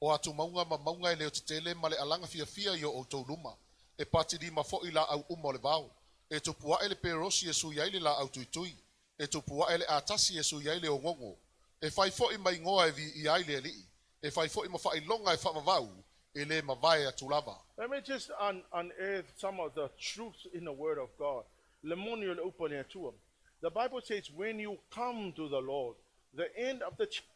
O atu maunga leo te tele ma le alanga fia yo o tou luma. E pati di ma fo ila au uma le vau. E tupua ele perosi e su yaile la au tuitui. E tupua ele atasi e su yaile o ngongo. E fai fo I mai ngoa e vi I aile e lii. E fai fo I ma fai longa e fa mavau. E le mavae a tulava. Let me just unearth some of the truths in the word of God. The Bible says when you come to the Lord, the end of the chapter,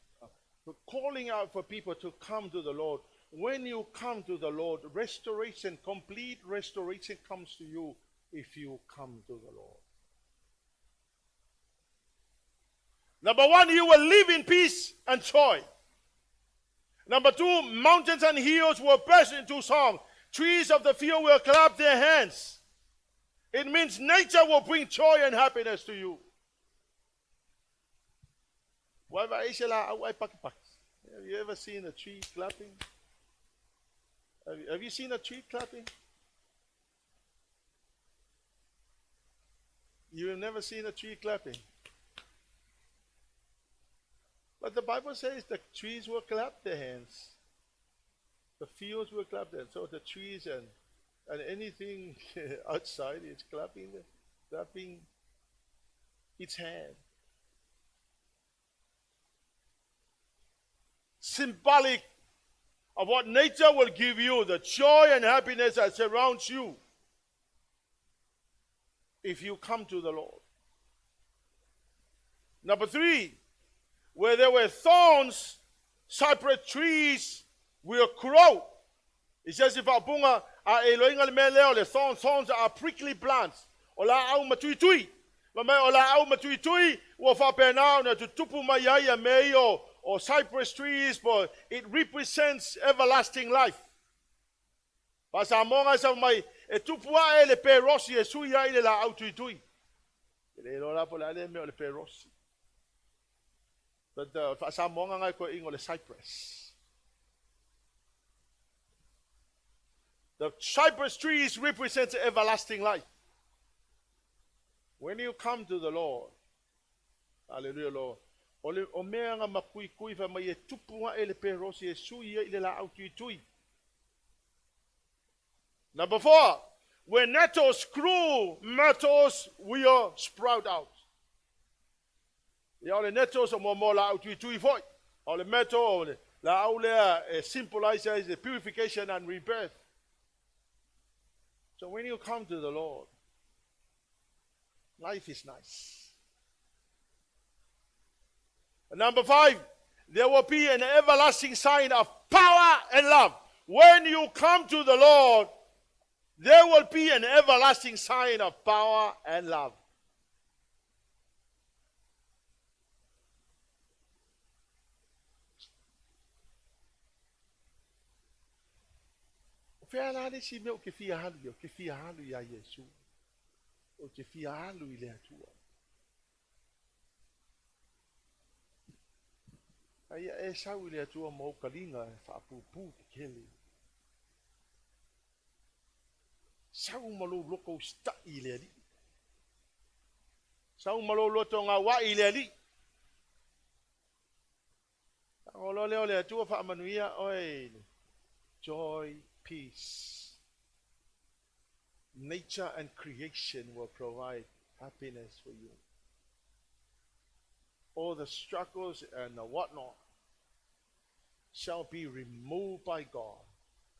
calling out for people to come to the Lord. When you come to the Lord, restoration, complete restoration comes to you if you come to the Lord. Number 1, you will live in peace and joy. Number 2, mountains and hills will burst into song. Trees of the field will clap their hands. It means nature will bring joy and happiness to you. Have you ever seen a tree clapping? Have you seen a tree clapping? You have never seen a tree clapping. But the Bible says the trees will clap their hands. The fields will clap their hands. So the trees and anything outside is clapping its hand. Symbolic of what nature will give you, the joy and happiness that surrounds you if you come to the Lord. Number 3, where there were thorns, cypress trees will grow. It says if abunga a eloinga le meleo le thorns are prickly plants. Ola au matui. Mama ola au matui wo fa penao na tutupu mayaya meio or cypress trees, but it represents everlasting life. Pasa monga sa mai e tupua ele pe rosi e suia ile la au tui. Ele lola pola le me le pe rosi. But sa monga ngai ko ingo le cypress. The cypress trees represent everlasting life. When you come to the Lord, hallelujah, Lord. O mea nga makui fa mai e tupunga ele pe rosi e suia ile la au tui. Number 4, when nettles grow, myrtles will sprout out. Ya le nettles o mo la au tui foi. O le myrtle la au le symbolizes the purification and rebirth. So when you come to the Lord, life is nice. And number 5, there will be an everlasting sign of power and love. When you come to the Lord, there will be an everlasting sign of power and love. Fealale si me o ke fia halu ya Yesu. O ke fia halu I le atua. Aia e sau I le atua mo kalinga e whaapupu ke kele. Sau malo loko sta I le ali. Sau malo loto ngā wa I le ali. Ngolo leo le atua whaamanuia oi. Joy, peace. Nature and creation will provide happiness for you. All the struggles and the whatnot shall be removed by God.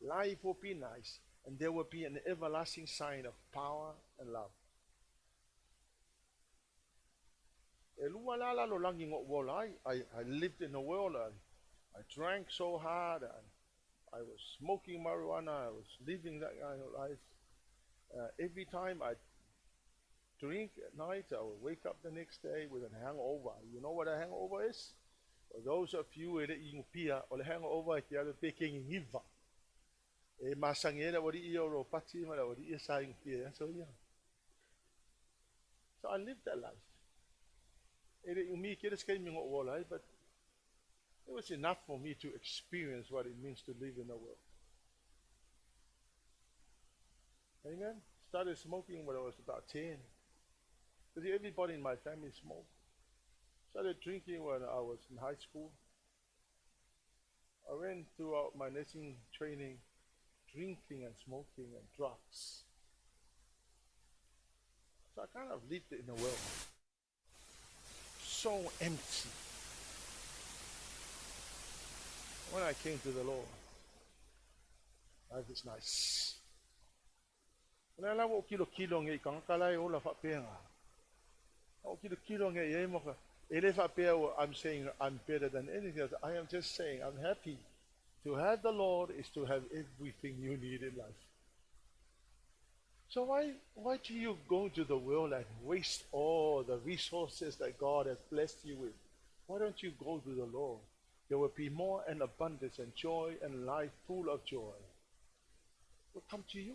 Life will be nice, and there will be an everlasting sign of power and love. I lived in the world. I drank so hard. I was smoking marijuana. I was living that kind of life. Every time I drink at night, I will wake up the next day with a hangover. You know what a hangover is? For those of you that you pia or the hangover, you are taking hiva. E masangera wadi iyo ro pati mala wadi iya saying pia. So yeah. So I lived that life. It umi kira sekali mingo life, but it was enough for me to experience what it means to live in the world. Amen. Started smoking when I was about 10. Because everybody in my family smoked. Started drinking when I was in high school. I went throughout my nursing training, drinking and smoking and drugs. So I kind of lived in a world so empty. When I came to the Lord, life is nice. When I love kilo nge kankalai ola fapenga. O kilo nge yemoka. Elefa peo. I'm saying I'm better than anything else. I am just saying I'm happy. To have the Lord is to have everything you need in life. So why do you go to the world and waste all the resources that God has blessed you with? Why don't you go to the Lord? There will be more and abundance and joy and life full of joy. It will come to you.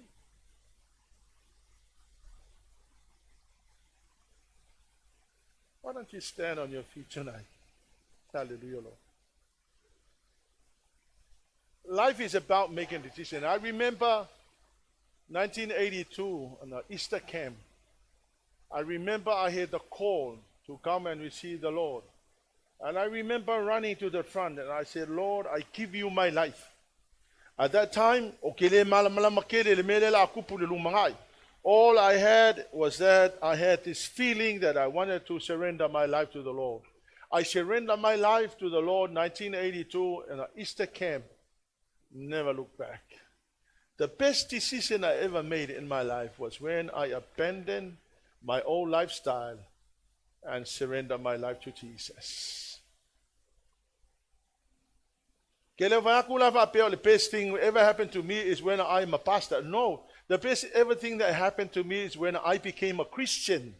Why don't you stand on your feet tonight? Hallelujah, Lord. Life is about making decisions. I remember 1982 on the Easter camp. I remember I had the call to come and receive the Lord. And I remember running to the front and I said, Lord, I give you my life. At that time, all I had was that I had this feeling that I wanted to surrender my life to the Lord. I surrendered my life to the Lord in 1982 in an Easter camp. Never looked back. The best decision I ever made in my life was when I abandoned my old lifestyle and surrender my life to Jesus. The best thing ever happened to me is when I'm a pastor. No, the best everything that happened to me is when I became a Christian.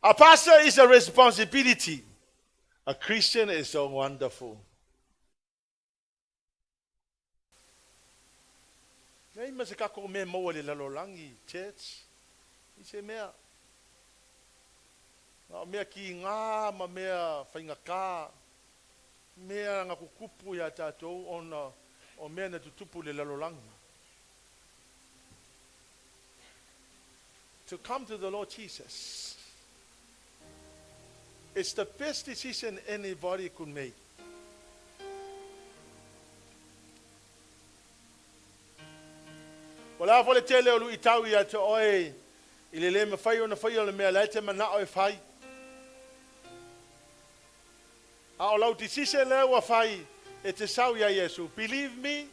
A pastor is a responsibility. A Christian is so wonderful. Nei masakako me mo le lalolangi church. Ise mea. Na mea ki ngā ma mea whainga kā. Mea ngā kukupu ya tātou o mea na tutupu le lalolangi. To come to the Lord Jesus. It's the best decision anybody could make. Wala fole tele o lui tau ia te oe i le me whai o na whai o le mea lai te mana o e whai. A o lau tisise le ua whai e te sau ia Yesu. Believe me,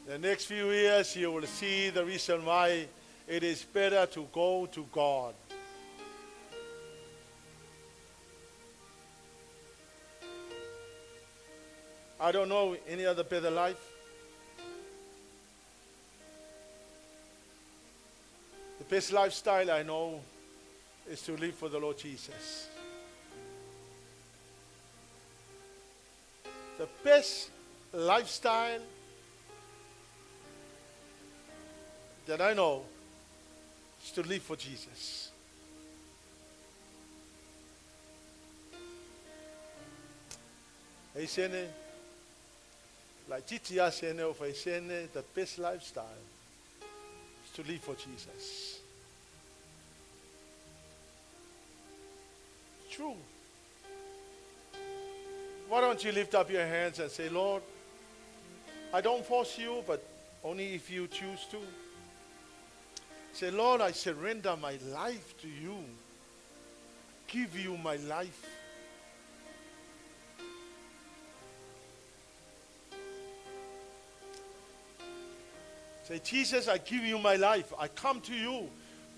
the next few years you will see the reason why it is better to go to God. I don't know any other better life. The best lifestyle I know is to live for the Lord Jesus. The best lifestyle that I know is to live for Jesus. Hey, Sene, like Titia Sene of Sene, the best lifestyle is to live for Jesus. True. Why don't you lift up your hands and say, Lord, I don't force you, but only if you choose to. Say, Lord, I surrender my life to you. Give you my life. Say, Jesus, I give you my life. I come to you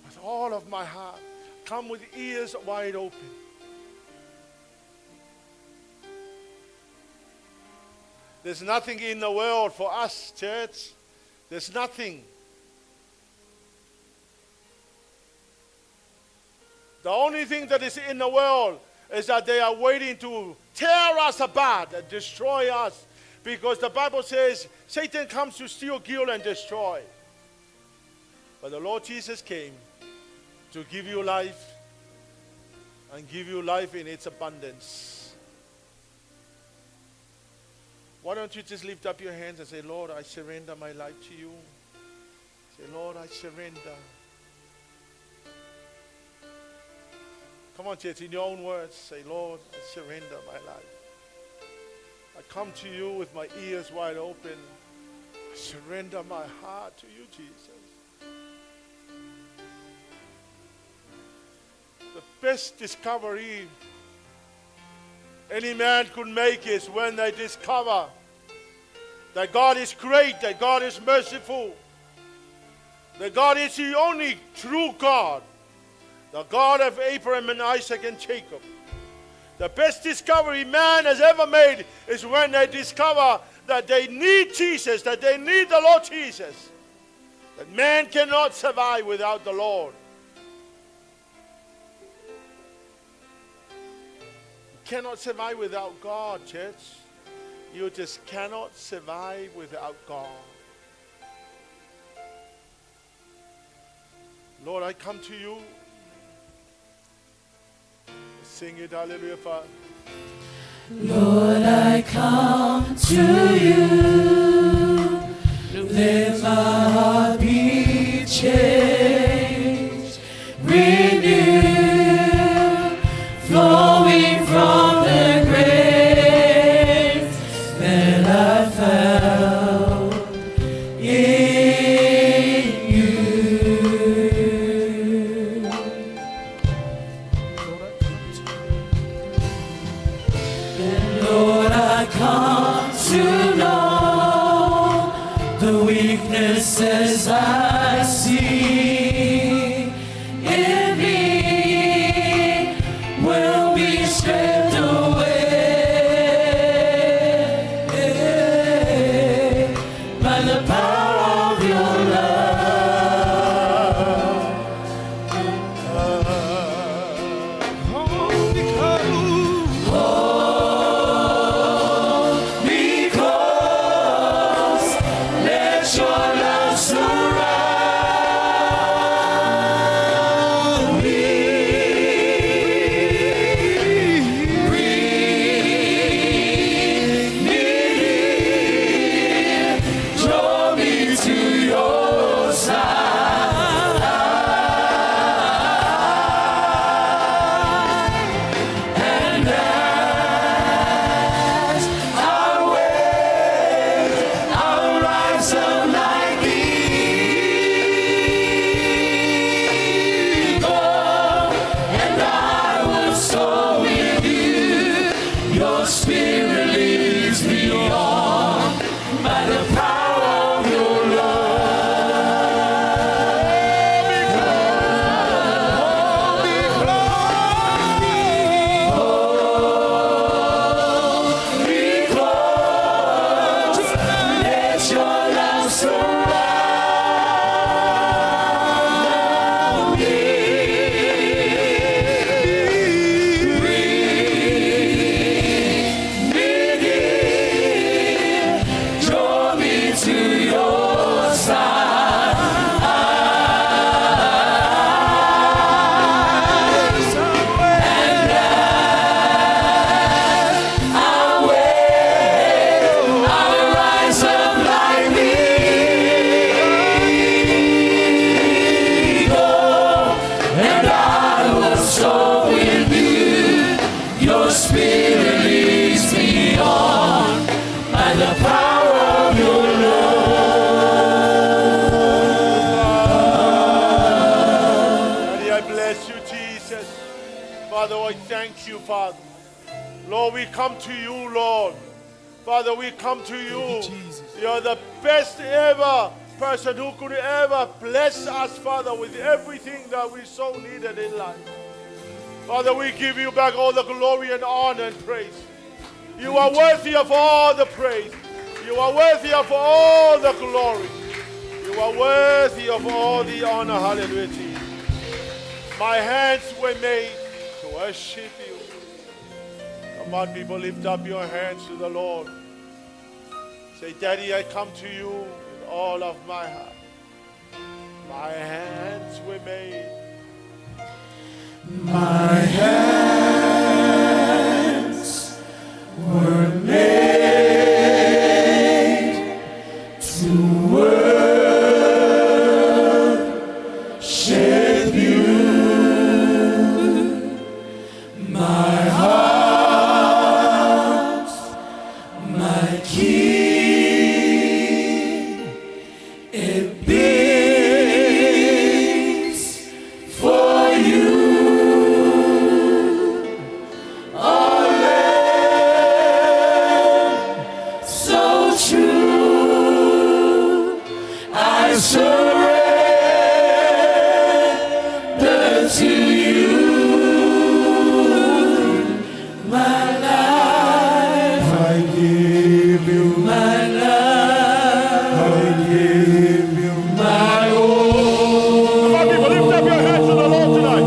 with all of my heart. Come with ears wide open. There's nothing in the world for us, church. There's nothing. The only thing that is in the world is that they are waiting to tear us apart and destroy us. Because the Bible says Satan comes to steal, kill, and destroy. But the Lord Jesus came to give you life and give you life in its abundance. Why don't you just lift up your hands and say, Lord, I surrender my life to you. Say, Lord, I surrender. Come on, church, in your own words, say, Lord, I surrender my life. I come to you with my ears wide open. I surrender my heart to you, Jesus. The best discovery any man could make is when they discover that God is great, that God is merciful, that God is the only true God, the God of Abraham and Isaac and Jacob. The best discovery man has ever made is when they discover that they need Jesus, that they need the Lord Jesus. That man cannot survive without the Lord. You cannot survive without God, church. You just cannot survive without God. Lord, I come to you. Sing it, hallelujah, Father. Lord, I come to you. Let my heart be changed, renewed, flowing from the grace that I found in you. And Lord, I come to Spirit leads me on by the power of your love. Daddy, I bless you, Jesus. Father, I thank you, Father. Lord, we come to you, Lord. Father, we come to you. You're the best ever person who could ever bless us, Father, with everything that we so needed in life. Father, we give you back all the glory and honor and praise. You are worthy of all the praise. You are worthy of all the glory. You are worthy of all the honor. Hallelujah. My hands were made to worship you. Come on, people, lift up your hands to the Lord. Say, Daddy, I come to you with all of my heart. My hands were made. My hands were made to worship you. My heart, my King, it beats for you. Surrender to you, my life. I give you my life. I give you my all. Come on, people, lift up your hands to the Lord tonight.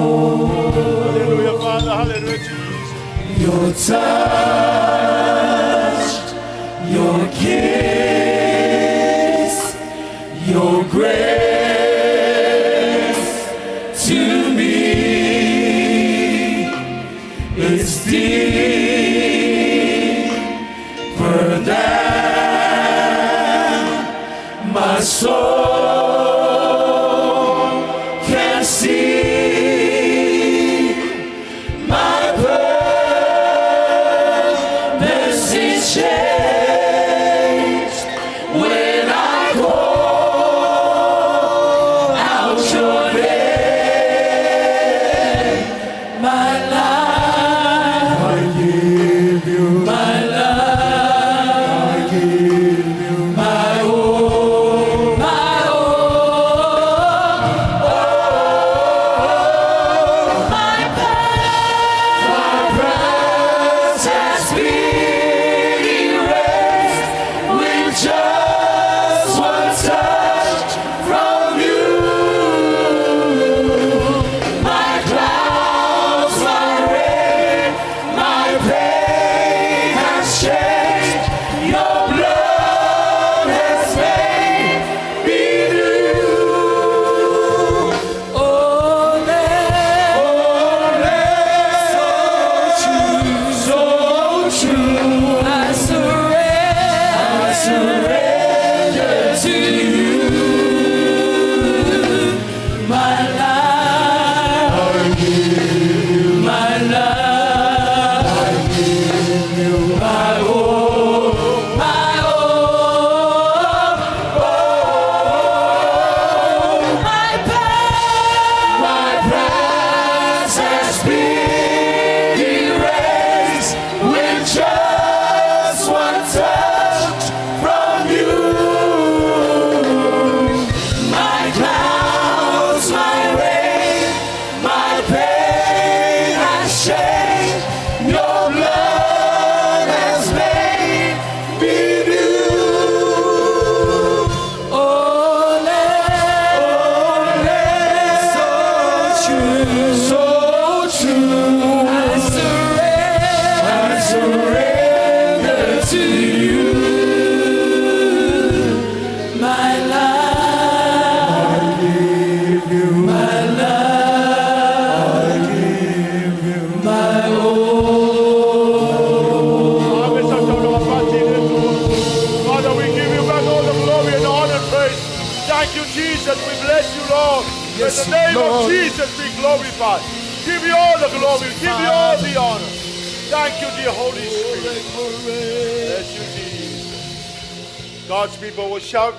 Hallelujah, Father. Hallelujah, Jesus. Your touch, your kiss, your grace to me is deeper than my soul can see. My purpose is changed when I call out your name. My life, I give you my life. I give you my all, my all. My past has been erased with just one touch from you. My clouds, my rain, my pain has changed. Your blood has made me new. Ole, so true, so true. I surrender to you. My life, I give you my life. I give you my all, my all. My past has been erased with just one touch from you. My clouds, my rain, my pain has changed. Your blood has made me new. Ole, so true, so true. I surrender to you. My life, I give you my life. I give you my all. Father, we give you back all the glory and honor and praise. Thank you, Jesus. We bless you, Lord. Yes, In the name Lord. of Jesus, be glorified. Give you all the glory. Give you all the honor. Thank you, dear Holy Spirit. Bless you, Jesus. God's people will shout